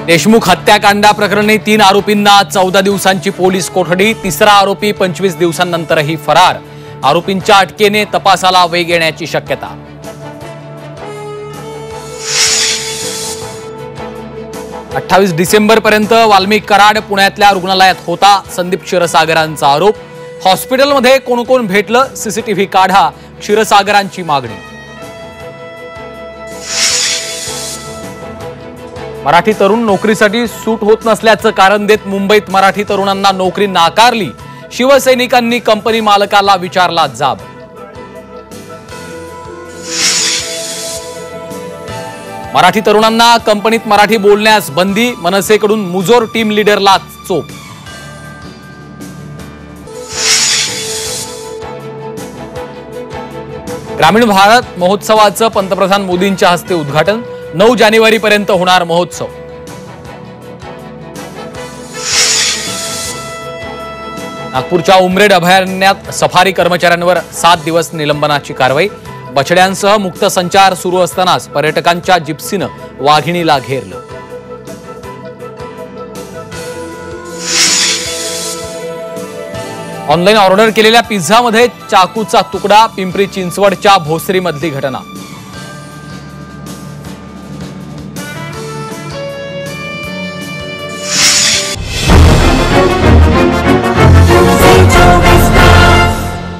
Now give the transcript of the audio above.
देशमुख हत्याकांड प्रकरणी 3 आरोपींना 14 दिवसांची पोलीस कोठडी। तिसरा आरोपी 25 दिवसांनंतरही फरार। आरोपींच्या अटकेने तपासाला वेग येण्याची शक्यता। अठ्ठावीस डिसेंबर पर्यंत वाल्मिक कराड पुण्यातल्या रुग्णालयात होता। संदीप क्षीरसागरांचा आरोप। हॉस्पिटलमध्ये कोण कोण भेटलं, सीसीटीव्ही काढा, क्षीरसागरांची मागणी। मराठी तरुण नोकरीसाठी सूट होत नसल्याचं कारण देत मुंबईत मराठी तरुणांना नोकरी नाकारली। शिवसैनिकांनी कंपनी मालकाला विचारला जाब। मराठी तरुणांना कंपनीत मराठी बोलण्यास बंदी। मनसेकडून मुजोर टीम लीडरला चोप। ग्रामीण भारत महोत्सवाचं पंतप्रधान मोदींच्या हस्ते उद्घाटन। 9 जानेवारीपर्यंत होणार महोत्सव। नागपूरच्या उमरेड अभयारण्यात सफारी कर्मचाऱ्यांवर 7 दिवस निलंबनाची कारवाई। बछड्यांसह मुक्त संचार सुरू असतानाच पर्यटकांच्या जिप्सीनं वाघिणीला घेरलं। ऑनलाईन ऑर्डर केलेल्या पिझ्झामध्ये चाकूचा तुकडा। पिंपरी चिंचवडच्या भोसरीमधली घटना।